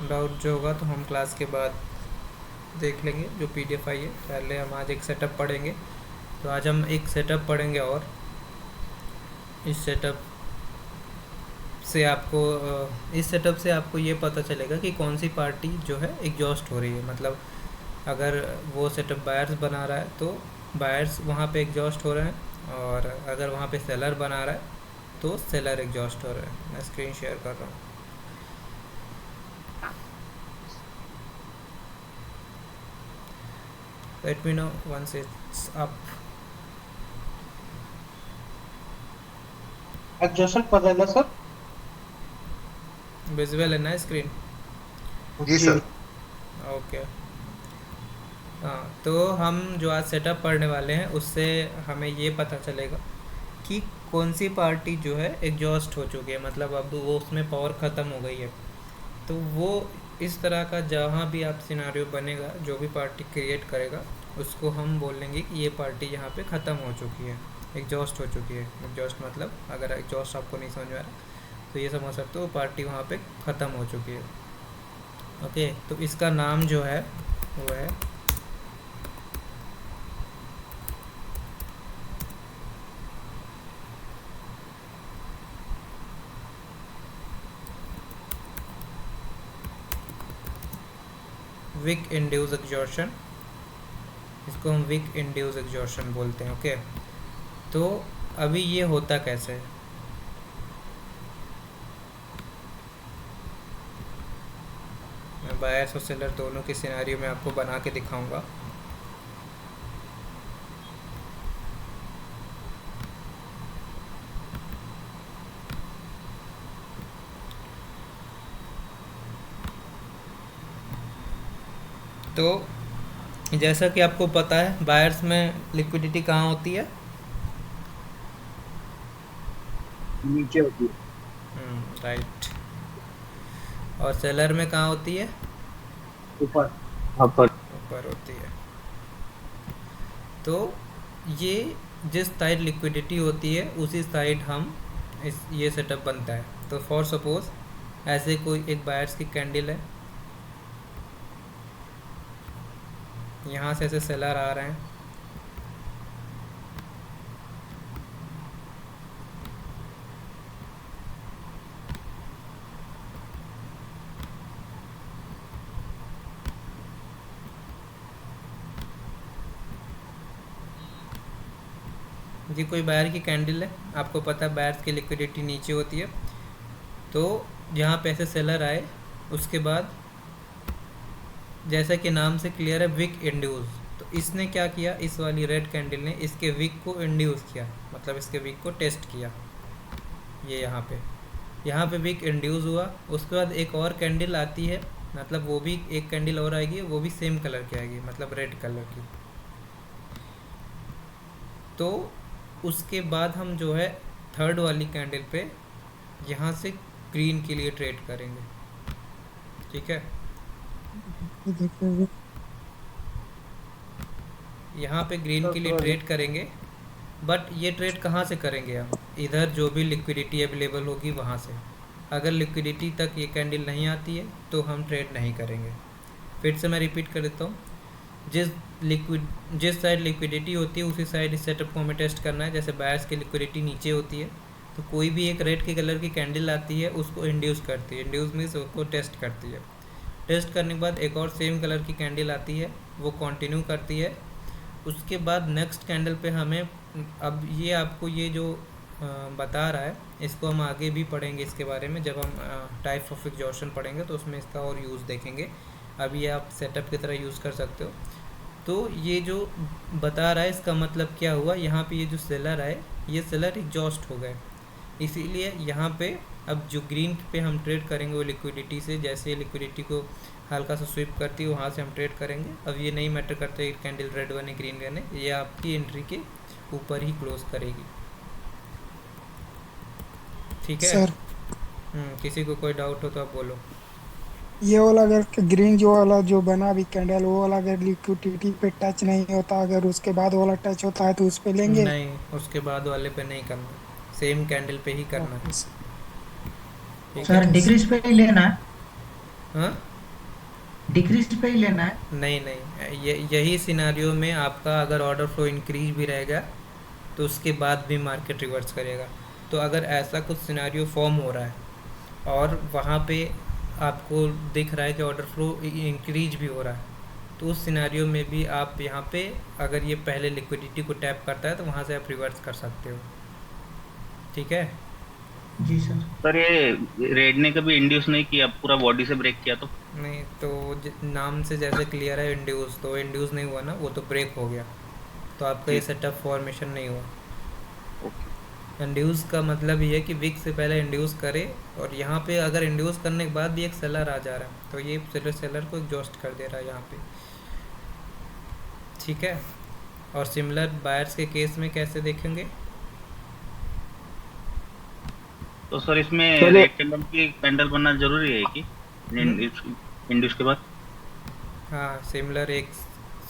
Doubt जो होगा तो हम क्लास के बाद देख लेंगे, जो पीडीएफ आई है। पहले हम आज एक सेटअप पढ़ेंगे। तो आज हम एक सेटअप पढ़ेंगे, और इस सेटअप इस सेटअप से आपको ये पता चलेगा कि कौन सी पार्टी जो है एग्जॉस्ट हो रही है। मतलब अगर वो सेटअप बायर्स बना रहा है तो बायर्स वहाँ पे एग्जॉस्ट हो रहे हैं, और अगर वहाँ पे सेलर बना रहा है तो सेलर एग्जॉस्ट हो रहा है। मैं स्क्रीन शेयर कर रहा हूँ। Let me know once it's up. Exhaustion पता है सर। विजुअल है ना स्क्रीन? जी जी। सर। ओके। हाँ, तो हम जो आज सेटअप पढ़ने वाले हैं उससे हमें ये पता चलेगा कि कौन सी पार्टी जो है एग्जॉस्ट हो चुकी है, मतलब अब वो उसमें पावर ख़त्म हो गई है। तो वो इस तरह का जहाँ भी आप सिनारियो बनेगा, जो भी पार्टी क्रिएट करेगा, उसको हम बोलेंगे कि ये पार्टी यहाँ पे ख़त्म हो चुकी है, एग्जॉस्ट हो चुकी है। एग्जॉस्ट मतलब अगर एग्जॉस्ट आपको नहीं समझ में आ रहा तो ये समझ सकते हो पार्टी वहाँ पे ख़त्म हो चुकी है। ओके, तो इसका नाम जो है वो है विक इंड्यूस एग्जॉर्शन। इसको हम विक इंड्यूस एग्जॉर्शन बोलते हैं। ओके, तो अभी ये होता कैसे है? मैं बायर्स और सेलर दोनों के सिनेरियो में आपको बना के दिखाऊंगा। तो जैसा कि आपको पता है, बायर्स में लिक्विडिटी कहाँ होती है? नीचे होती है। राइट। और सेलर में कहाँ होती है? ऊपर। ऊपर। ऊपर होती है। तो ये जिस साइड लिक्विडिटी होती है उसी साइड हम ये सेटअप बनता है। तो फॉर सपोज ऐसे कोई एक बायर्स की कैंडल है, यहाँ से ऐसे सेलर आ रहे हैं, ये कोई बायर की कैंडल है। आपको पता है बायर्स की लिक्विडिटी नीचे होती है। तो यहाँ पे ऐसे सेलर आए, उसके बाद जैसा कि नाम से क्लियर है विक इंड्यूस, तो इसने क्या किया, इस वाली रेड कैंडल ने इसके विक को इंड्यूस किया, मतलब इसके विक को टेस्ट किया। ये यहाँ पे विक इंड्यूस हुआ। उसके बाद एक और कैंडल आती है, मतलब वो भी एक कैंडल और आएगी, वो भी सेम कलर की आएगी, मतलब रेड कलर की। तो उसके बाद हम जो है थर्ड वाली कैंडल पे यहाँ से ग्रीन के लिए ट्रेड करेंगे। ठीक है, यहाँ पे ग्रीन के लिए ट्रेड करेंगे। बट ये ट्रेड कहाँ से करेंगे हम? इधर जो भी लिक्विडिटी अवेलेबल होगी वहाँ से। अगर लिक्विडिटी तक ये कैंडल नहीं आती है तो हम ट्रेड नहीं करेंगे। फिर से मैं रिपीट कर देता हूँ, जिस साइड लिक्विडिटी होती है उसी साइड इस सेटअप को हमें टेस्ट करना है। जैसे बायर्स की लिक्विडिटी नीचे होती है तो कोई भी एक रेड के कलर की कैंडल आती है, उसको इंड्यूस करती है। इंड्यूस मीन्स उसको टेस्ट करती है। टेस्ट करने के बाद एक और सेम कलर की कैंडल आती है, वो कंटिन्यू करती है। उसके बाद नेक्स्ट कैंडल पे हमें, अब ये आपको ये जो बता रहा है, इसको हम आगे भी पढ़ेंगे इसके बारे में। जब हम टाइप ऑफ एग्जॉर्शन पढ़ेंगे तो उसमें इसका और यूज़ देखेंगे। अब ये आप सेटअप की तरह यूज़ कर सकते हो। तो ये जो बता रहा है इसका मतलब क्या हुआ, यहाँ पे ये जो सेलर है, ये सेलर एग्जॉस्ट हो गए। इसीलिए यहाँ पे अब जो ग्रीन पे हम ट्रेड करेंगे वो लिक्विडिटी से, जैसे लिक्विडिटी को हल्का सा स्विप करती है वहाँ से हम ट्रेड करेंगे। अब ये नहीं मैटर करता है कैंडल रेड बने ग्रीन बने, ये आपकी एंट्री के ऊपर ही क्लोज करेगी। ठीक है। सर किसी को कोई डाउट हो तो आप बोलो। ये वाला अगर ग्रीन जो वाला जो बना अभी कैंडल, वो वाला अगर लिक्विडिटी पे टच नहीं होता, अगर उसके बाद वाला टच होता है तो उस पे लेंगे। नहीं, उसके बाद वाले पे नहीं करना, सेम कैंडल पे ही करना है। Okay sir. ठीक है। ओके सर डिक्रीज पे ही लेना है। हाँ, डिक्रीज पे ही लेना है। नहीं नहीं, यही सिनारियो में आपका अगर ऑर्डर फ्लो इंक्रीज भी रहेगा तो उसके बाद भी मार्केट रिवर्स करेगा। तो अगर ऐसा कुछ सिनारियो फॉर्म हो रहा है और वहाँ पे आपको दिख रहा है कि ऑर्डर फ्लो इंक्रीज भी हो रहा है, तो उस सिनारियो में भी आप यहाँ पे अगर ये पहले लिक्विडिटी को टैप करता है तो वहाँ से आप रिवर्स कर सकते हो। ठीक है। जी सर। सर ये रेड ने कभी इंड्यूस नहीं किया, पूरा बॉडी से ब्रेक किया तो? नहीं तो नाम से जैसे क्लियर है इंड्यूस, तो इंड्यूस नहीं हुआ ना, वो तो ब्रेक हो गया, तो आपका ये ठीक। सेटअप फॉर्मेशन नहीं हुआ। ओके। इंड्यूस का मतलब ये है कि विक से पहले इंड्यूस करे, और यहाँ पे अगर इंड्यूस करने के बाद भी एक सेलर आ जा रहा है तो ये सेलर को एग्जॉस्ट कर दे रहा है यहाँ पे। ठीक है। और सिमिलर बायर्स के केस में कैसे देखेंगे? तो सर इसमें चलिए। रेड कैंडल की कैंडल बनना जरूरी है कि इंड्यूस के बाद? हाँ, सिमिलर एक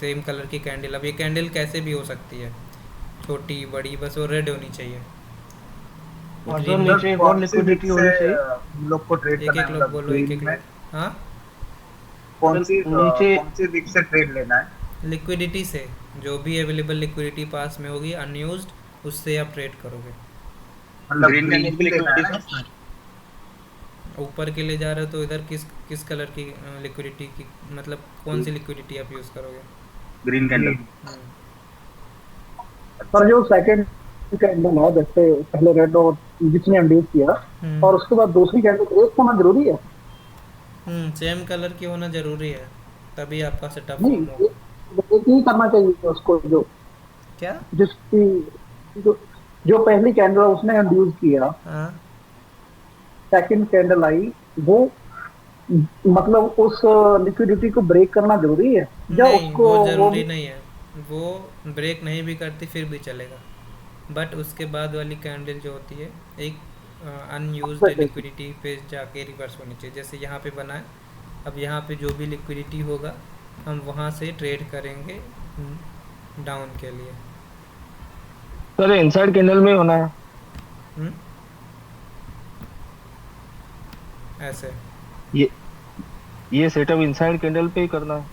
सेम कलर की कैंडल। अब ये कैंडल कैसे भी हो सकती है, छोटी बड़ी, बस वो रेड होनी चाहिए। और ग्रीन सर में नीचे और लिक्विडिटी होनी चाहिए हम लोग को ट्रेड एक करना एक है, लोग मतलब बोलो, एक एक ग्रीन में लोग। हाँ, कौन सी विक से ट्रेड लेना है? लिक्विडिटी से, जो भी अवेलेबल लिक्विडिटी पास में होगी अनयूज्ड, उससे आप ट्रेड करोगे। मतलब ग्रीन ग्रीन कैंडल की की लेना है ना लिक्विडिटी इसमें? ऊपर के लिए जा रहे हो तो इधर किस किस कलर की लिक्विडिटी की, मतलब कौन सी लिक्विडिटी आप यूज़ करोगे? Green candle. ग्रीन। हम्म, पर जो सेकंड कैंडल है, जैसे पहले रेड और जिसने इंड्यूस किया और उसके बाद दूसरी कैंडल एक होना जरूरी है? सेम कलर की होना ज़रूरी है, तभी आपका सेटअप नहीं, फॉर्म होगा। एक ही करना चाहिए उसको, जो क्या? जिसकी जो जो पहली कैंडल उसने इंड्यूस किया, हाँ, सेकंड कैंडल आई, वो मतलब उस लिक्विडिटी को ब्रेक करना जरूरी है या नहीं उसको वो वो ज़रूरी भी? नहीं है, वो ब्रेक नहीं भी करती फिर भी चलेगा, बट उसके बाद वाली कैंडल जो होती है एक अनयूज्ड लिक्विडिटी पे जाके रिवर्स होनी चाहिए। जैसे यहाँ पे बना है, अब यहाँ पे जो भी लिक्विडिटी होगा हम वहाँ से ट्रेड करेंगे डाउन के लिए। सर इनसाइड कैंडल में होना है। हम्म, ऐसे। ये ये सेटअप इनसाइड कैंडल पे ही करना है।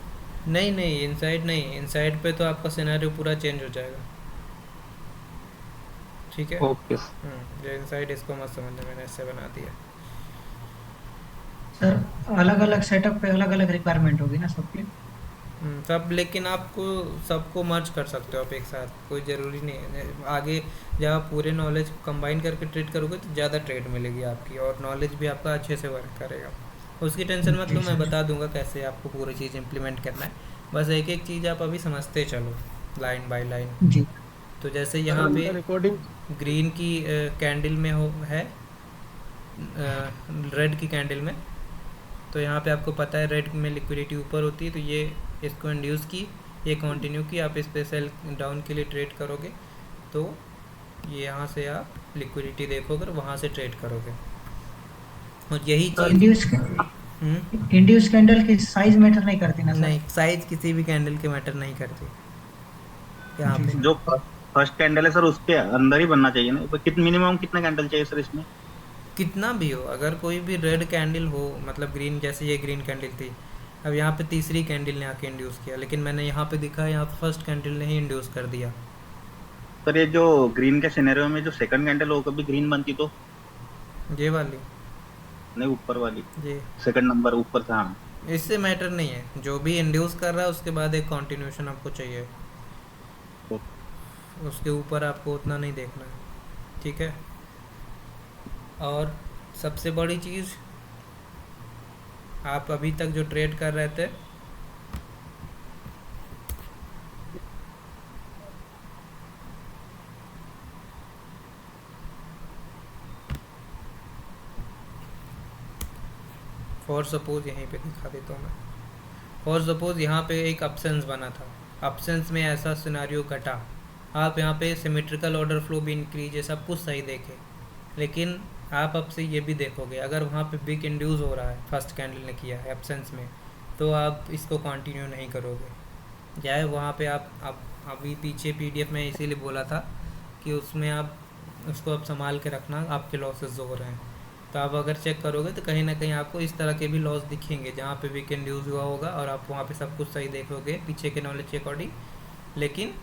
नहीं नहीं, इनसाइड नहीं, इनसाइड पे तो आपका सिनेरियो पूरा चेंज हो जाएगा। ठीक है। ओके। ये इनसाइड इसको मत समझना, मैंने ऐसे बना दिया। सर अलग अलग सेटअप पे अलग अलग रिक्वायरमेंट होगी ना सबकी? सब, लेकिन आपको सबको मर्ज कर सकते हो आप एक साथ, कोई ज़रूरी नहीं है। आगे जब आप पूरे नॉलेज को कंबाइन करके ट्रेड करोगे तो ज़्यादा ट्रेड मिलेगी आपकी, और नॉलेज भी आपका अच्छे से वर्क करेगा। उसकी टेंशन मत लो, मैं बता दूंगा कैसे आपको पूरी चीज़ इम्प्लीमेंट करना है। बस एक एक चीज़ आप अभी समझते चलो लाइन बाय लाइन। जी। तो जैसे यहाँ पे रिकॉर्डिंग ग्रीन की कैंडल में हो है, रेड की कैंडल में, तो यहाँ पे आपको पता है रेड में लिक्विडिटी ऊपर होती है, तो ये इसको इंड्यूस की, ये कंटिन्यू की, आप इस पे सेल डाउन के लिए ट्रेड करोगे, तो ये यहाँ से आप लिक्विडिटी देखोगे और वहाँ से ट्रेड करोगे। और यही तो चीज़ इंड्यूस कैंडल की साइज मैटर नहीं करती ना सर? नहीं, साइज किसी भी कैंडल के मैटर नहीं करती यहाँ जी पे। सर। जो फर्स्ट कैंडल है सर उसके अंदर ही बनना चाहिए ना? कितना मिनिमम कितना कैंडल चाहिए सर इसमें? कितना भी हो, अगर कोई भी रेड कैंडल हो, मतलब ग्रीन, जैसे ये ग्रीन कैंडल थी, अब यहाँ पे तीसरी कैंडल ने आके इंड्यूस किया, लेकिन मैंने यहाँ पे दिखा, यहाँ पे फर्स्ट कैंडल ने ही इंड्यूस कर दिया। सर ये जो ग्रीन के सिनेरियो में जो सेकंड कैंडल हो कभी ग्रीन बनती तो? ये वाली, नहीं, ऊपर वाली, ये सेकंड नंबर ऊपर से। हाँ, इससे मैटर नहीं है, जो भी इंड्यूस कर रहा है उसके बाद एक कंटिन्यूशन आपको चाहिए, उसके ऊपर आपको उतना नहीं देखना है। ठीक है। और सबसे बड़ी चीज़, आप अभी तक जो ट्रेड कर रहे थे, फॉर सपोज यहीं पे दिखा देता हूँ मैं। फॉर सपोज यहाँ पे एक अपसेंस बना था, अपसेंस में ऐसा सिनारियो घटा, आप यहाँ पे सिमेट्रिकल ऑर्डर फ्लो भी इंक्रीज है, सब कुछ सही देखे, लेकिन आप अब से ये भी देखोगे अगर वहाँ पे बिग इंड्यूस हो रहा है, फर्स्ट कैंडल ने किया है एब्सेंस में, तो आप इसको कंटिन्यू नहीं करोगे। चाहे वहाँ पे आप अभी पीछे पीडीएफ में इसीलिए बोला था कि उसमें आप उसको अब संभाल के रखना, आपके लॉसेस जो हो रहे हैं। तो आप अगर चेक करोगे तो कहीं ना कहीं आपको इस तरह के भी लॉस दिखेंगे जहाँ पे वीक इंड्यूस हुआ होगा और आप वहाँ पे सब कुछ सही देखोगे पीछे के नॉलेज के अकॉर्डिंग, लेकिन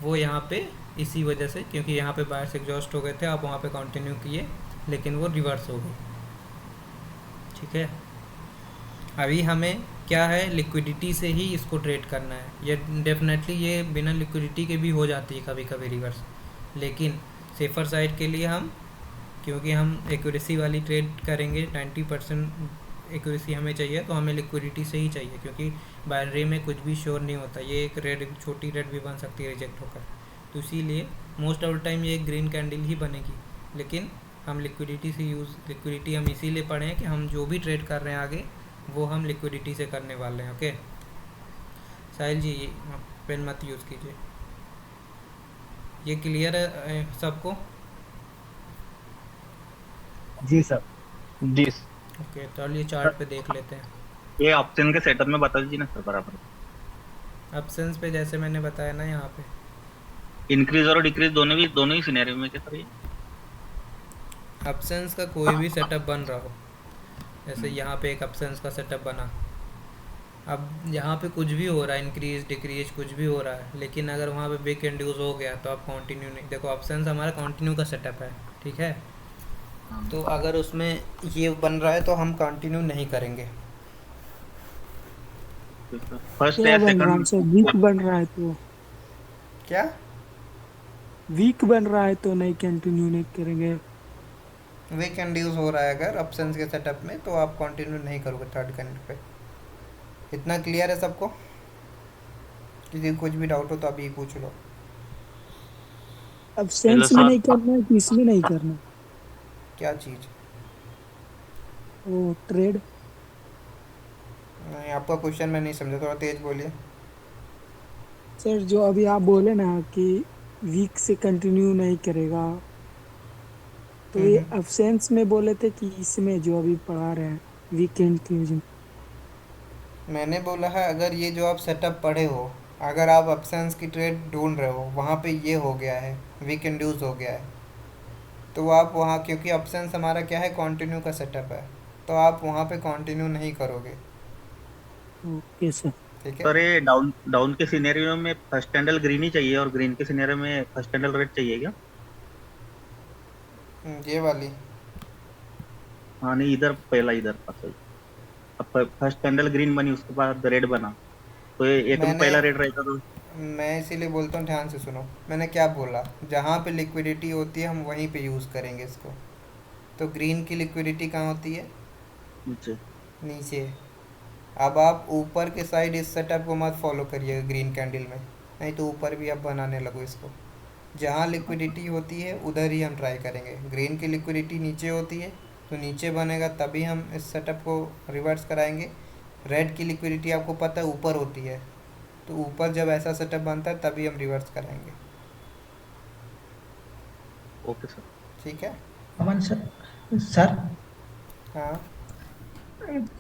वो यहाँ पे इसी वजह से, क्योंकि यहाँ पे बायर्स एग्जॉस्ट हो गए थे, आप वहाँ पे कंटिन्यू किए लेकिन वो रिवर्स हो गई। ठीक है, अभी हमें क्या है, लिक्विडिटी से ही इसको ट्रेड करना है। ये डेफिनेटली ये बिना लिक्विडिटी के भी हो जाती है कभी कभी रिवर्स, लेकिन सेफर साइड के लिए हम, क्योंकि हम एक्यूरेसी वाली ट्रेड करेंगे, 90% एक्यूरेसी हमें चाहिए, तो हमें लिक्विडिटी से ही चाहिए, क्योंकि बाइनरी में कुछ भी श्योर नहीं होता, ये एक रेड, छोटी रेड भी बन सकती है रिजेक्ट होकर। तो इसीलिए मोस्ट ऑफ द टाइम ये एक ग्रीन कैंडल ही बनेगी, लेकिन हम लिक्विडिटी से लिक्विडिटी हम इसीलिए पढ़े हैं कि हम जो भी ट्रेड कर रहे हैं आगे वो हम लिक्विडिटी से करने वाले हैं। ओके साहिल जी, पेन मत यूज़ कीजिए। ये क्लियर है सबको? जी सर। जी ओके, चलिए चार्ट पे देख लेते हैं। ये ऑप्शन के सेटअप में बता दीजिए ना सर बराबर। ऑप्शंस पे जैसे मैंने बताया ना, यहाँ पे इंक्रीज और डिक्रीज दोनों ही सिनेरियो में क्या सर ये? ऑप्शंस का कोई भी सेटअप बन रहा हो, जैसे यहाँ पे एक ऑप्शंस का सेटअप बना, अब यहाँ पे कुछ भी हो रहा है, इंक्रीज डिक्रीज कुछ भी हो रहा है, लेकिन अगर वहाँ पे बिग इंड्यूस हो गया तो आप कंटिन्यू नहीं, देखो ऑप्शंस हमारा कंटिन्यू का सेटअप है, ठीक है, तो अगर उसमें ये बन रहा है तो हम कंटिन्यू नहीं करेंगे। फर्स्ट क्या या बन रहा है सेकंड? सर? वीक बन रहा है तो, क्या वीक बन रहा है तो नहीं, कंटिन्यू नहीं करेंगे। वीक इंड्यूस हो रहा है अगर ऑप्शंस के सेटअप में, तो आप कंटिन्यू नहीं करोगे थर्ड कैंडिल पे। इतना क्लियर है सबको? किसी को कुछ भी डाउट हो तो अभी पूछ लो। अब सेंस में नहीं करना है कि इसमें नहीं करना? क्या चीज़? वो ट्रेड। नहीं, आपका क्वेश्चन मैं नहीं समझा, थोड़ा तेज बोलिए। सर जो अभी आप बोले ना कि वीक से कंटिन्यू नहीं करेगा, तो ये अब्सेंस में बोले थे कि इसमें जो अभी पढ़ा रहे हैं वीकेंड क्लोजिंग? मैंने बोला है अगर ये जो आप सेटअप पढ़े हो, अगर आप ऑप्शंस की ट्रेड ढूंढ रहे हो, वहाँ पे ये हो गया है, वीक इंड्यूस हो गया है, तो आप वहाँ, क्योंकि ऑप्शंस हमारा क्या है, कंटिन्यू का सेटअप है, तो आप वहाँ पे कंटिन्यू नहीं करोगे। Okay sir. ठीक है, सर ये डाउन डाउन के सिनेरियो में फर्स्ट कैंडल ग्रीन ही चाहिए और ग्रीन के सिनेरियो में फर्स्ट कैंडल रेड चाहिए क्या? ये वाली। हाँ नहीं, इधर पहला इधर का सही। अब फर्स्ट कैंडल ग्रीन बनी उसके बाद रेड बना, तो ये एक में पहला रेड रहेगा तो मैं इसीलिए बोलता हूँ ध्यान से सुनो, मैंने क्या बोला, जहाँ पे लिक्विडिटी होती है हम वहीं पे यूज़ करेंगे इसको। तो ग्रीन की लिक्विडिटी कहाँ होती है? नीचे। नीचे। अब आप ऊपर के साइड इस सेटअप को मत फॉलो करिएगा ग्रीन कैंडल में, नहीं तो ऊपर भी आप बनाने लगो इसको। जहाँ लिक्विडिटी होती है उधर ही हम ट्राई करेंगे। ग्रीन की लिक्विडिटी नीचे होती है तो नीचे बनेगा, तभी हम इस सेटअप को रिवर्स कराएंगे। रेड की लिक्विडिटी आपको पता है ऊपर होती है, तो ऊपर जब ऐसा सेटअप बनता है तभी हम रिवर्स कराएंगे। Okay sir. ठीक है। अमन सर, हाँ,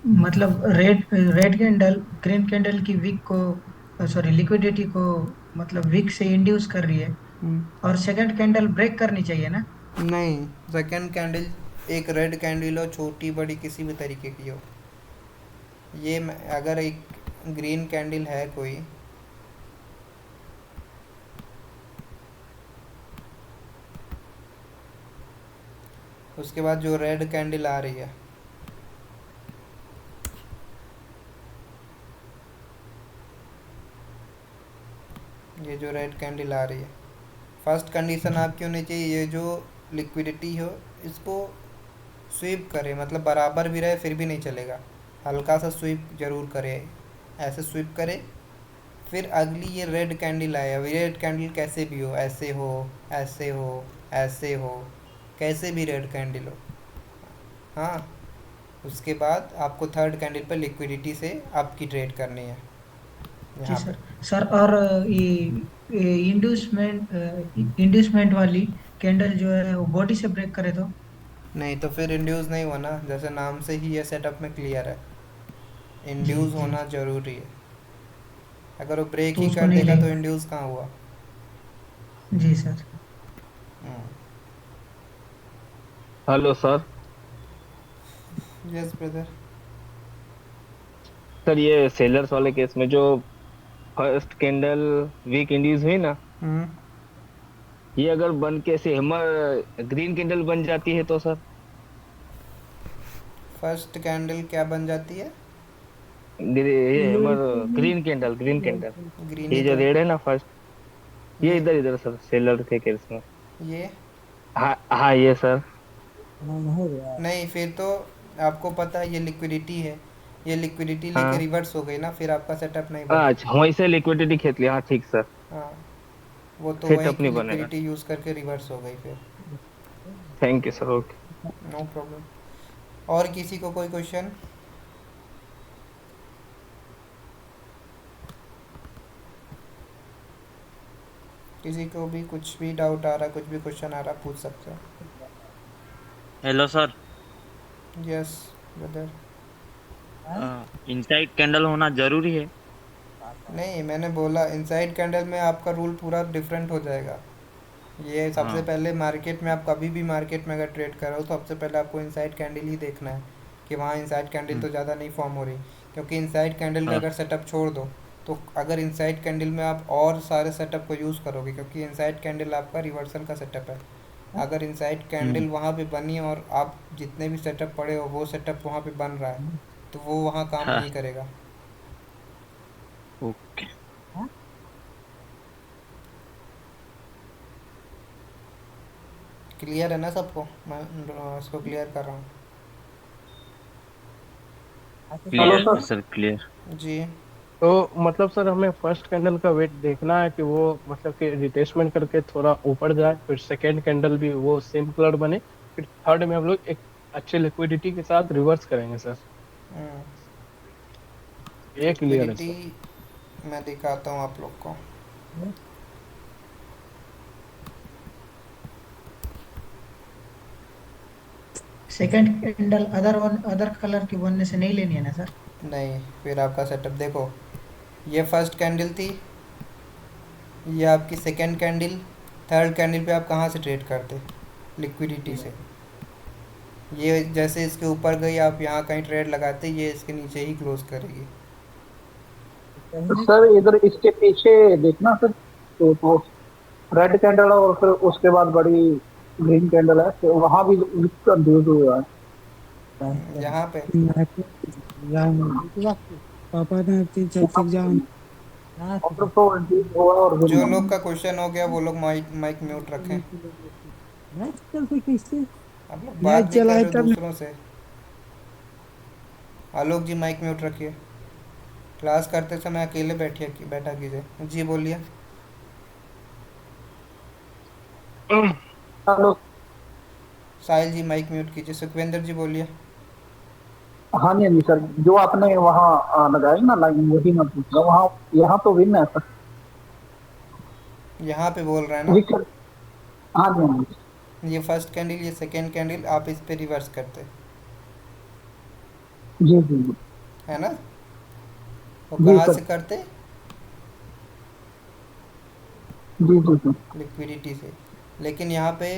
मतलब रेड कैंडल ग्रीन कैंडल की वीक को, सॉरी, लिक्विडिटी को मतलब वीक से इंड्यूस कर रही है, और सेकंड कैंडल ब्रेक करनी चाहिए ना? नहीं, सेकंड कैंडल एक रेड कैंडल हो, छोटी बड़ी किसी भी तरीके की हो, ये अगर एक ग्रीन कैंडल है कोई, उसके बाद जो रेड कैंडल आ रही है, ये जो रेड कैंडल आ रही है, फर्स्ट कंडीशन आपकी होनी चाहिए, ये जो लिक्विडिटी हो इसको स्वीप करे, मतलब बराबर भी रहे फिर भी नहीं चलेगा, हल्का सा स्वीप जरूर करे, ऐसे स्वीप करे। फिर अगली ये रेड कैंडल आए, अभी रेड कैंडल कैसे भी हो, ऐसे हो, ऐसे हो, ऐसे हो, कैसे भी रेड कैंडल हो, हाँ, उसके बाद आपको थर्ड कैंडल पर लिक्विडिटी से आपकी ट्रेड करनी है जी यहाँ पे। सर, और ये इंड्यूसमेंट वाली कैंडल जो है वो बॉडी से ब्रेक करे तो? नहीं तो फिर इंड्यूस नहीं हुआ ना, जैसे नाम से ही ये सेटअप में क्लियर है, जी इंड्यूस जी, होना जरूरी है। अगर वो ब्रेक तो ही उसको कर नहीं देगा तो लेंगे। इंड्यूस कहाँ हुआ? जी sir. Hmm, hello sir. Yes brother. Sir ये सेलर्स वाले केस में जो फर्स्ट कैंडल वीक इंड्यूस हुई ना, हम्म। ये अगर बन के ऐसे हैमर ग्रीन कैंडल बन जाती है तो सर? फर्स्ट कैंडल क्या बन जाती है? ये हैमर ग्रीन कैंडल, ग्रीन ही ये जो तो है। रेड है ना फर्स्ट, ये ये इधर इधर सर सेलर के केस में। ये हाँ हाँ ये सर। नहीं, फिर तो आपको पता है ये लिक्विडिटी है, ये लिक्विडिटी लेके हाँ रिवर्स हो गई ना, फिर आपका सेटअप नहीं बना। अच्छा, वहीं से लिक्विडिटी खींच लिया, हाँ ठीक सर। हाँ, वो तो वही सेटअप की नहीं बनेगा। लिक्विडिटी यूज़ करके रिवर्स हो गई फिर। Thank you sir, okay. No problem. और किसी को कोई क्वेश्चन? किसी को भी कुछ भी डाउट आ रहा, कुछ भी क्वेश्चन आ रहा, पूछ सकते हैं। Hello sir. Yes brother. Inside candle होना जरूरी है? नहीं, मैंने बोला इनसाइड कैंडल में आपका रूल पूरा डिफरेंट हो जाएगा। ये सबसे हाँ। पहले मार्केट में, आप कभी भी मार्केट में अगर ट्रेड कर रहे हो तो सबसे पहले आपको इनसाइड कैंडल ही देखना है कि वहाँ इनसाइड कैंडल तो ज़्यादा नहीं फॉर्म हो रही। क्योंकि इनसाइड कैंडल का हाँ। अगर सेटअप छोड़ दो, तो अगर इनसाइड कैंडल में आप और सारे सेटअप को यूज़ करोगे, क्योंकि इनसाइड कैंडल आपका रिवर्सल का सेटअप है। अगर इनसाइड कैंडल वहाँ पे बनी और आप जितने भी सेटअप पड़े हो वो सेटअप वहाँ पे बन रहा है, तो वो वहाँ काम हाँ। नहीं करेगा। ओके। क्लियर है ना सबको? मैं इसको क्लियर कर रहा हूँ। Hello clear sir. Sir, clear. जी। तो मतलब सर हमें फर्स्ट कैंडल का वेट देखना है कि वो मतलब कि रिट्रेसमेंट करके थोड़ा ऊपर जाए, फिर सेकेंड कैंडल भी वो सेम कलर बने, फिर थर्ड में हम लोग एक अच्छे लिक्विडिटी के साथ रिवर्स करेंगे सर। ये क्लियर है लिक्विडिटी सर। मैं दिखाता हूँ आप लोग को। सेकंड कैंडल अदर कलर की बनने से नहीं लेनी है ना सर? नहीं, फिर आपका सेटअप देखो, ये फर्स्ट कैंडल थी, ये आपकी सेकंड कैंडल, थर्ड कैंडल पे आप कहाँ से ट्रेड करते? लिक्विडिटी से। ये जैसे इसके ऊपर गई आप यहाँ कहीं ट्रेड लगाते, ये इसके नीचे ही क्लोज करेगी। सर इधर इसके पीछे देखना सर, तो रेड कैंडल और फिर उसके बाद बड़ी ग्रीन कैंडल है, तो वहां भी कंफ्यूज हुआ है। यहाँ पे पापा ने जब तक जाओ। और फिर तो इंक्रीज हुआ और भी जो नहीं। लोग का क्वेश्चन हो गया वो लोग माइक माइक म्यूट रखें। आप लोग बात मैच भी कर चलाए रहे हो तब दूसरों से। आलोक जी माइक म्यूट रखिए। क्लास करते समय अकेले बैठा कीजिए। जी बोलिए। हेलो। साहिल जी माइक म्यूट कीजिए। सुखविंदर जी बोलिए। हाँ जी हाँ जी सर, जो आपने वहाँ लगाई ना लाइन, वही मैं पूछ रहा हूँ, वहाँ यहाँ तो विन है सर। यहाँ पे बोल रहे हैं ना, विकेट। हाँ जी हाँ ये फर्स्ट कैंडल, ये सेकेंड कैंडल, आप इस पे रिवर्स करते, जी जी जी है ना? तो जी कहाँ सर। से करते? जी जी जी। लिक्विडिटी से। लेकिन यहाँ पे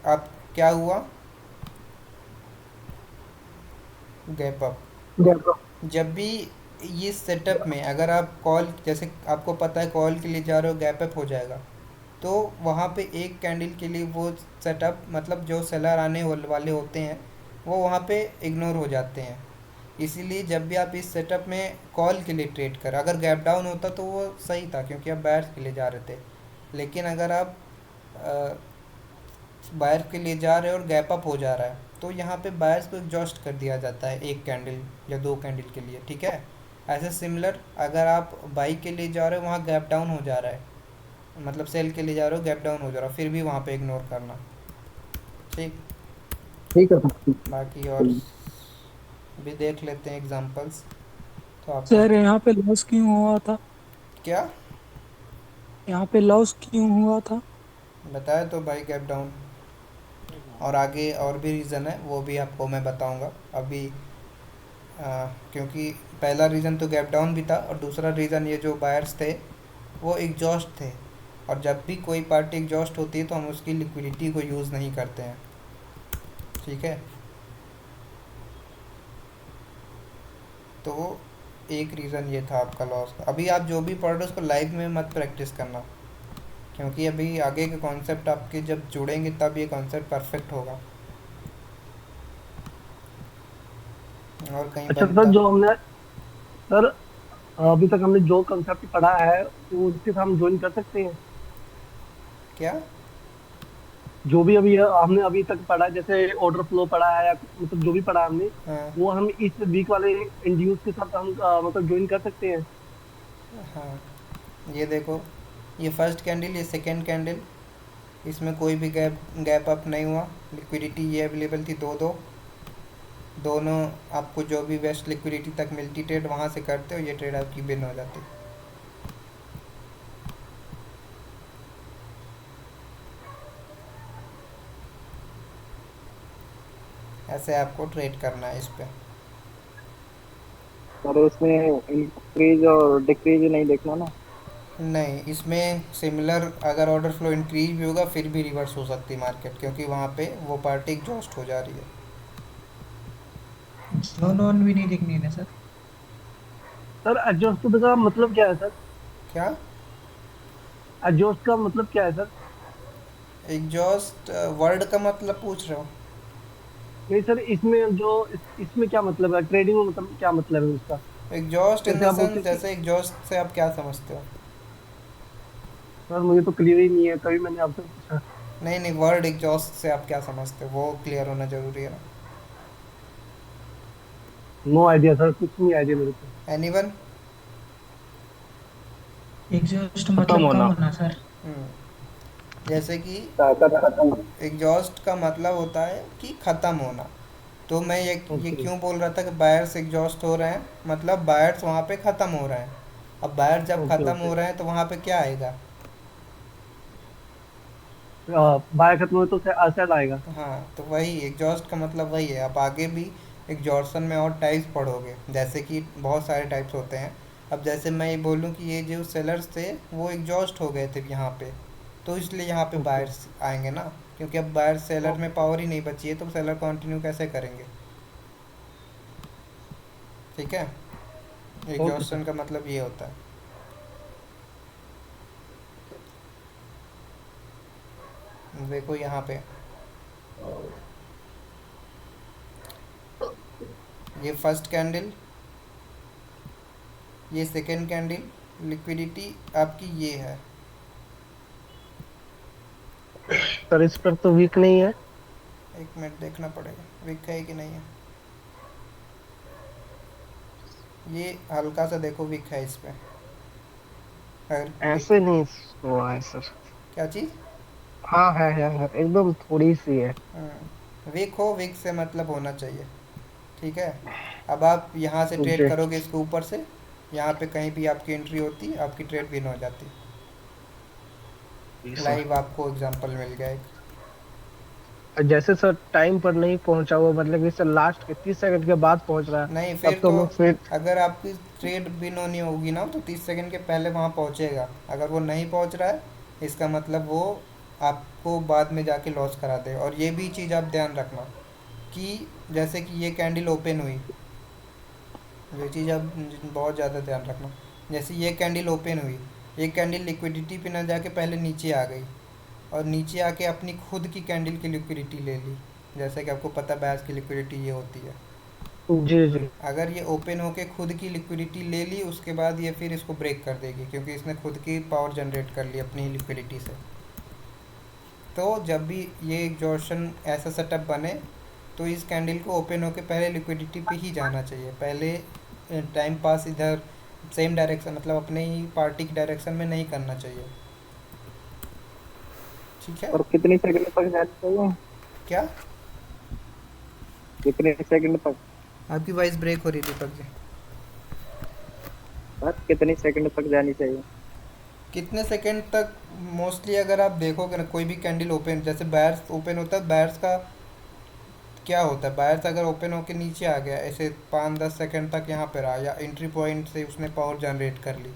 आप क्या हुआ, गैप अप। देखो। जब भी इस सेटअप में अगर आप कॉल, जैसे आपको पता है कॉल के लिए जा रहे हो, गैप अप हो जाएगा, तो वहाँ पे एक कैंडल के लिए वो सेटअप, मतलब जो सेलर आने वाले होते हैं वो वहाँ पे इग्नोर हो जाते हैं। इसीलिए जब भी आप इस सेटअप में कॉल के लिए ट्रेड कर, अगर गैप डाउन होता तो वो सही था क्योंकि आप बायर्स के लिए जा रहे थे। लेकिन अगर आप बायर के लिए जा रहे हो और गैप अप हो जा रहा है, तो यहाँ पे बायर्स को एग्जॉस्ट कर दिया जाता है एक कैंडल या दो कैंडल के लिए, ठीक है? ऐसे सिमिलर अगर आप बाई के लिए जा रहे हो, वहाँ गैप डाउन हो जा रहा है, मतलब सेल के लिए जा रहे हो, गैप डाउन हो जा रहा है, फिर भी वहाँ पे इग्नोर करना, ठीक? ठीक है सर, ठीक बाकी और भी देख लेते हैं एग्जांपल्स। तो आपको सर यहाँ पे लॉस क्यों हुआ था? क्या यहाँ पे लॉस क्यों हुआ था? बताया तो भाई, गैप डाउन। और आगे और भी रीज़न है, वो भी आपको मैं बताऊंगा अभी। क्योंकि पहला रीज़न तो गैप डाउन भी था, और दूसरा रीज़न ये जो बायर्स थे वो एग्जॉस्ट थे, और जब भी कोई पार्टी एग्जॉस्ट होती है तो हम उसकी लिक्विडिटी को यूज़ नहीं करते हैं, ठीक है? तो एक रीज़न ये था आपका लॉस का। अभी आप जो भी पढ़ रहे हो उसको लाइव में मत प्रैक्टिस करना, क्योंकि अभी आगे के कॉन्सेप्ट आपके जब जुड़ेंगे तब ये कॉन्सेप्ट परफेक्ट होगा, और कहीं अच्छा सर, बनता। जो हमने सर अभी तक हमने जो कंसेप्ट पढ़ा है वो उसके साथ हम ज्वाइन कर सकते हैं? क्या? जो भी अभी हमने अभी तक पढ़ा है, जैसे ऑर्डर फ्लो पढ़ा है या मतलब जो भी पढ़ा है हमने, हाँ वो हम इस वीक वाले इंड्यूस के साथ हम मतलब ज्वाइन कर सकते हैं? हाँ, ये देखो, ये फर्स्ट कैंडल, ये सेकंड कैंडल, इसमें कोई भी गैप अप नहीं हुआ, लिक्विडिटी ये अवेलेबल थी दोनों। आपको जो भी बेस्ट लिक्विडिटी तक मिलती ट्रेड वहाँ से करते हो, ये ट्रेड आपकी बिन हो जाती। ऐसे आपको ट्रेड करना है इस पे। और इसमें इंक्रीज और डिक्रीज नहीं देखना ना? नहीं, इसमें सिमिलर अगर ऑर्डर फ्लो इंक्रीज भी होगा फिर भी रिवर्स हो सकती है मार्केट, क्योंकि वहाँ पे वो पार्टी एग्जॉस्ट हो जा रही है। जोन ऑन भी नहीं दिखनी है ना सर? सर एडजस्ट का मतलब क्या है सर? क्या? एडजस्ट का मतलब क्या है सर? एग्जॉस्ट वर्ड का मतलब पूछ रहे हो? नहीं सर, इसमें जो इसमें क्या मतलब है, ट्रेडिंग में मतलब क्या मतलब है उसका? एग्जॉस्ट इन जैसे द आप बोलते सेंस, हैं कि जैसे एग्जॉस्ट से आप क्या समझते हो? सर मुझे तो क्लियर ही नहीं है, तभी मैंने आपसे पूछा। नहीं नहीं, वर्ड एग्जॉस्ट से आप क्या समझते हो वो क्लियर होना जरूरी है ना। नो आइडिया सर, कुछ नहीं आइडिया मेरे को। एनीवन? एग्जॉस्ट खत्म मतलब कम होना। होना सर। जैसे कि खत्म। एग्जॉस्ट का मतलब होता है कि ख़त्म होना। तो मैं ये ओके। क्यों बोल रहा था कि बायर्स एग्जॉस्ट हो रहे हैं, मतलब बायर्स वहाँ पे ख़त्म हो रहे हैं। अब बायर जब ओके ख़त्म ओके। हो रहे हैं तो वहाँ पे क्या आएगा? बाय खत्म हो तो सेल आएगा। हाँ, तो वही एग्जॉस्ट का मतलब वही है। आप आगे भी एग्जॉर्सन में और टाइप्स पढ़ोगे, जैसे कि बहुत सारे टाइप्स होते हैं। अब जैसे मैं ये बोलूँ कि ये जो सेलर्स थे वो एग्जॉस्ट हो गए थे यहाँ पे, तो इसलिए यहाँ पे ओके बायर्स आएंगे ना, क्योंकि अब बायर सेलर में ओके पावर ही नहीं बची है, तो सेलर कंटिन्यू कैसे करेंगे? ठीक है, ओके सर। एग्जॉस्शन का मतलब ये होता है। देखो यहाँ पे ये फर्स्ट कैंडल, ये सेकंड कैंडल, लिक्विडिटी आपकी ये है। सर इस पर तो वीक नहीं है। एक मिनट देखना पड़ेगा वीक है कि नहीं है। ये हल्का सा देखो वीक है इस पे, अगर ऐसे नहीं हुआ है सर। क्या चीज़? हाँ है एकदम थोड़ी सी है। वीक हो, वीक से मतलब होना चाहिए। ठीक है, अब आप यहाँ से ट्रेड जी। करोगे इसके ऊपर से, यहाँ पे कहीं भी आपकी एंट्री होती, आपकी ट्रेड विन हो जाती। जी सर। लाइव आपको एग्जांपल मिल गया एक। जैसे सर टाइम पर नहीं पहुंचा हुआ, मतलब कि सर लास्ट के 30 सेकंड के बाद पहुंच रहा है, नहीं, तब फिर तो तो मैं फिर। अगर आपकी ट्रेड विन होनी होगी ना तो 30 सेकंड के पहले वहाँ पहुँचेगा। अगर वो नहीं पहुँच रहा है, इसका मतलब वो आपको बाद में जाके लॉस करा दे। और ये भी चीज़ आप ध्यान रखना कि जैसे कि ये कैंडल ओपन हुई, ये चीज़ आप बहुत ज़्यादा ध्यान रखना। जैसे ये कैंडल ओपन हुई, ये कैंडल लिक्विडिटी पे ना जाके पहले नीचे आ गई, और नीचे आके अपनी खुद की कैंडल की लिक्विडिटी ले ली। जैसे कि आपको पता बैच की लिक्विडिटी ये होती है। जी जी। अगर ये ओपन होके खुद की लिक्विडिटी ले ली, उसके बाद ये फिर इसको ब्रेक कर देगी, क्योंकि इसने खुद की पावर जनरेट कर ली अपनी लिक्विडिटी से। तो जब भी ये एग्जॉर्शन ऐसा सेटअप बने, तो इस कैंडल को ओपन होके पहले लिक्विडिटी पे ही जाना चाहिए। पहले टाइम पास इधर सेम डायरेक्शन, मतलब अपने ही पार्टी की डायरेक्शन में नहीं करना चाहिए। ठीक है? और कितनी सेकंड तक जाना चाहिए? क्या? कितने सेकंड तक? आपकी वॉइस ब्रेक हो रही थी दीपक जी। सर कितनी सेकंड तक जानी चाहिए? कितने सेकंड तक? मोस्टली अगर आप देखोगे ना, कोई भी कैंडल ओपन, जैसे बायर्स ओपन होता है, बायर्स का क्या होता है, बायर्स अगर ओपन होके नीचे आ गया ऐसे 5-10 सेकंड तक यहाँ पर रहा, या एंट्री पॉइंट से उसने पावर जनरेट कर ली,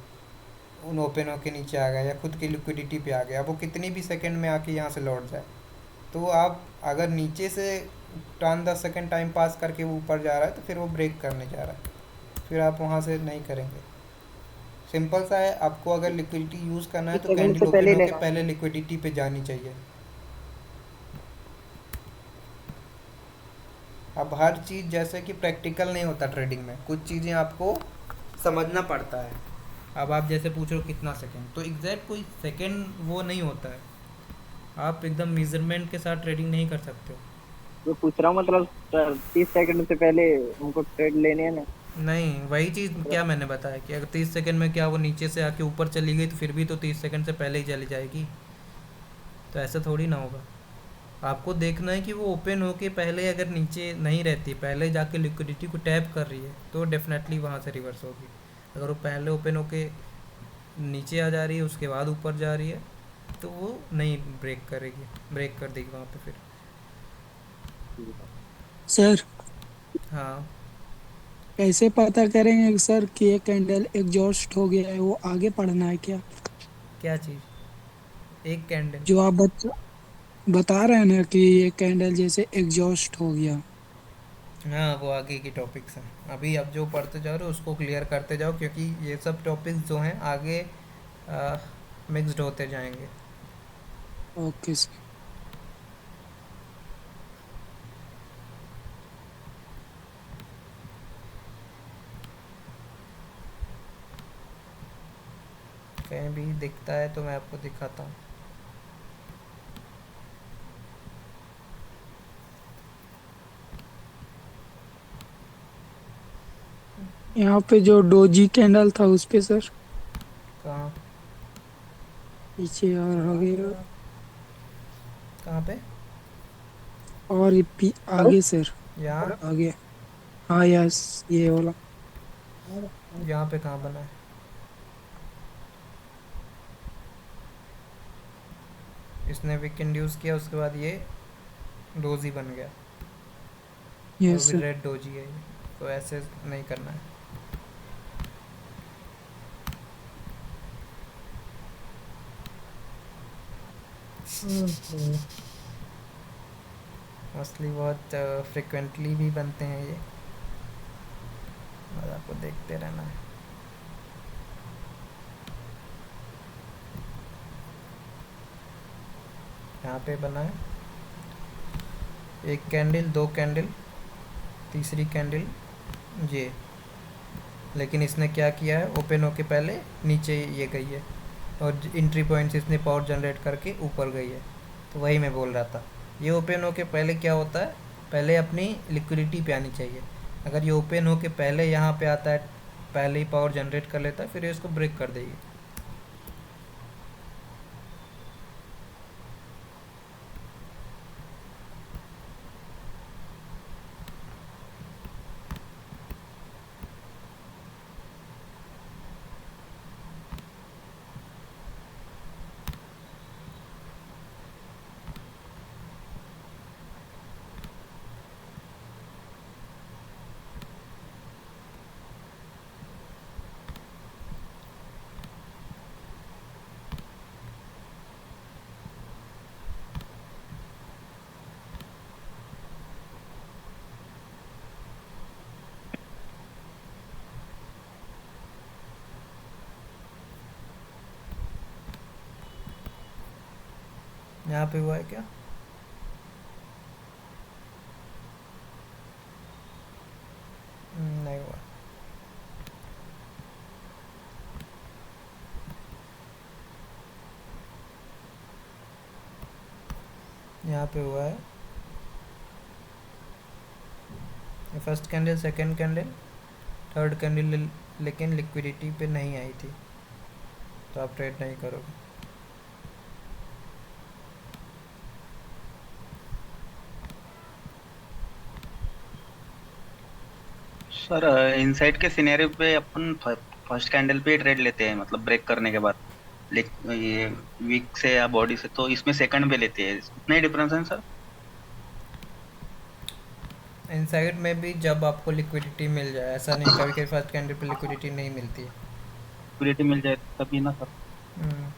उन ओपन होके नीचे आ गया, या खुद की लिक्विडिटी पे आ गया, वो कितनी भी सेकंड में आके यहाँ से लौट जाए, तो आप अगर नीचे से 5-10 सेकंड टाइम पास करके वो ऊपर जा रहा है तो फिर वो ब्रेक करने जा रहा है। फिर आप वहाँ से नहीं करेंगे। सिंपल सा है, आपको अगर लिक्विडिटी यूज़ करना है तो सेकंड कैंडल से पहले ओपन ही होके लेना। पहले लिक्विडिटी पे जानी चाहिए। अब हर चीज़ जैसे कि प्रैक्टिकल नहीं होता ट्रेडिंग में, कुछ चीज़ें आपको समझना पड़ता है। अब आप जैसे पूछ रहे हो कितना सेकंड, तो एग्जैक्ट कोई सेकंड वो नहीं होता है, आप एकदम मेजरमेंट के साथ ट्रेडिंग नहीं कर सकते हो। मैं पूछ रहा हूँ मतलब सर 30 सेकंड से पहले हमको ट्रेड लेने हैं ना। नहीं, वही चीज़ क्या मैंने बताया कि अगर 30 सेकंड में क्या वो नीचे से आके ऊपर चली गई तो फिर भी तो 30 सेकंड से पहले ही चली जाएगी, तो ऐसा थोड़ी ना होगा। आपको देखना है कि वो ओपन होके पहले अगर नीचे नहीं रहती, पहले जाके लिक्विडिटी को टैप कर रही है, तो डेफिनेटली वहाँ से रिवर्स होगी। अगर वो पहले ओपन होके नीचे आ जा रही है उसके बाद ऊपर जा रही है, तो वो नहीं ब्रेक करेगी, ब्रेक कर देगी वहाँ पे फिर। सर हाँ। कैसे पता करेंगे सर कि ये कैंडल एग्जॉस्ट हो गया है, वो आगे पढ़ना है क्या? क्या चीज़? एक कैंडल? जो आप बता रहे हैं ना कि ये कैंडल जैसे एग्जॉस्ट हो गया। हाँ, वो आगे की टॉपिक्स हैं, अभी आप जो पढ़ते जाओ रहे हो उसको क्लियर करते जाओ, क्योंकि ये सब टॉपिक्स जो हैं आगे मिक्स्ड होते जाएंगे। Okay sir. कहीं भी दिखता है तो मैं आपको दिखाता हूँ। यहाँ पे जो डोजी कैंडल था उस पे सर, कहाँ? पीछे और वगैरह, कहाँ पे? और आगे सर, यहाँ? आगे। हाँ यस, ये वाला। यहाँ पे कहाँ बना है? इसने विक इंड्यूस किया, उसके बाद ये डोजी बन गया, और यस भी सर। रेड डोजी है ये, तो ऐसे नहीं करना है। मोस्टली बहुत फ्रिक्वेंटली भी बनते हैं ये, और आपको देखते रहना है। यहाँ पे बना है एक कैंडल, दो कैंडल, तीसरी कैंडल ये, लेकिन इसने क्या किया है, ओपन होके पहले नीचे ये गई है, और इंट्री पॉइंट्स इसने पावर जनरेट करके ऊपर गई है। तो वही मैं बोल रहा था, ये ओपन होके पहले क्या होता है, पहले अपनी लिक्विडिटी पे आनी चाहिए। अगर ये ओपन होके पहले यहाँ पे आता है, पहले ही पावर जनरेट कर लेता है, फिर ये इसको ब्रेक कर देगी। यहाँ पे हुआ है क्या? नहीं हुआ। यहाँ पे हुआ है first candle, second candle, third candle, लेकिन लिक्विडिटी पे नहीं आई थी, तो आप ट्रेड नहीं करोगे। सर इनसाइड के सिनेरियो पे अपन फर्स्ट कैंडल पे ट्रेड लेते हैं, मतलब ब्रेक करने के बाद, ये वीक से या बॉडी से, तो इसमें सेकंड पे लेते हैं, इतना ही डिफरेंस है सर। इनसाइड में भी जब आपको लिक्विडिटी मिल जाए, ऐसा नहीं कभी कभी फर्स्ट कैंडल पे लिक्विडिटी नहीं मिलती है। लिक्विडिटी मिल जाए तभी ना सर। हम्म,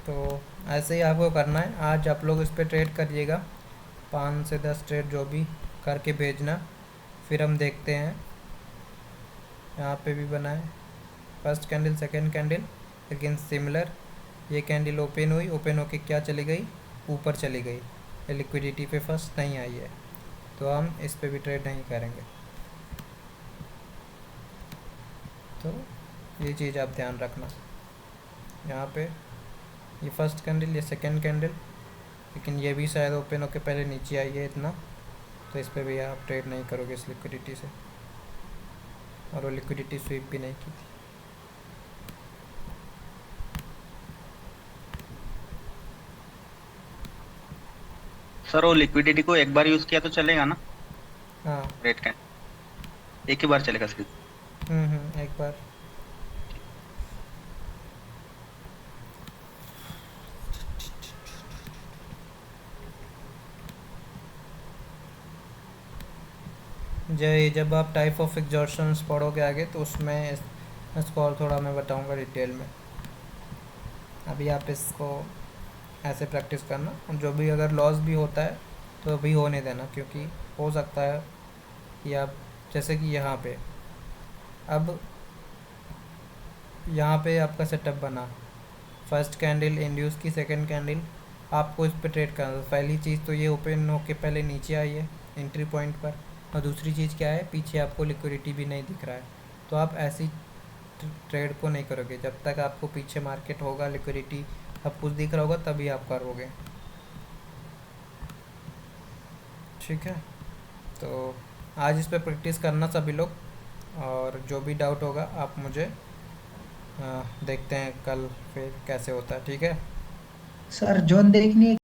तो ऐसे ही आपको करना है। आज आप लोग इस पर ट्रेड करिएगा, 5 से 10 ट्रेड जो भी करके भेजना, फिर हम देखते हैं। यहाँ पे भी बना है फर्स्ट कैंडल सेकंड कैंडल, लेकिन सिमिलर। ये कैंडल ओपन हुई, ओपन होके क्या चली गई, ऊपर चली गई, ये लिक्विडिटी पे फर्स्ट नहीं आई है, तो हम इस पे भी ट्रेड नहीं करेंगे। तो ये चीज़ आप ध्यान रखना। यहाँ पे ये फर्स्ट कैंडल, ये सेकंड कैंडल, लेकिन ये भी शायद ओपन होके पहले नीचे आई है इतना, तो इस पे भी आप ट्रेड नहीं करोगे इस लिक्विडिटी से, और वो लिक्विडिटी स्वीप भी नहीं की थी। सर वो लिक्विडिटी को एक बार यूज किया तो चलेगा ना? हाँ। रेट कैंडल एक ही बार चलेगा सिर्फ? एक बार। जब आप टाइप ऑफ एग्जॉर्शंस पढ़ोगे आगे, तो उसमें इसको और थोड़ा मैं बताऊंगा डिटेल में। अभी आप इसको ऐसे प्रैक्टिस करना, और जो भी अगर लॉस भी होता है तो अभी होने देना, क्योंकि हो सकता है कि आप, जैसे कि यहाँ पे, अब यहाँ पे आपका सेटअप बना, फर्स्ट कैंडल इंड्यूस की, सेकंड कैंडल, आपको इस पे ट्रेड करना। तो पहली चीज़ तो ये ओपन होके पहले नीचे आई है एंट्री पॉइंट पर, और दूसरी चीज़ क्या है, पीछे आपको लिक्विडिटी भी नहीं दिख रहा है, तो आप ऐसी ट्रेड को नहीं करोगे। जब तक आपको पीछे मार्केट होगा, लिक्विडिटी सब कुछ दिख रहा होगा, तभी आप करोगे। ठीक है, तो आज इस पर प्रैक्टिस करना सभी लोग, और जो भी डाउट होगा आप मुझे देखते हैं कल फिर कैसे होता है। ठीक है सर जोन देखनी है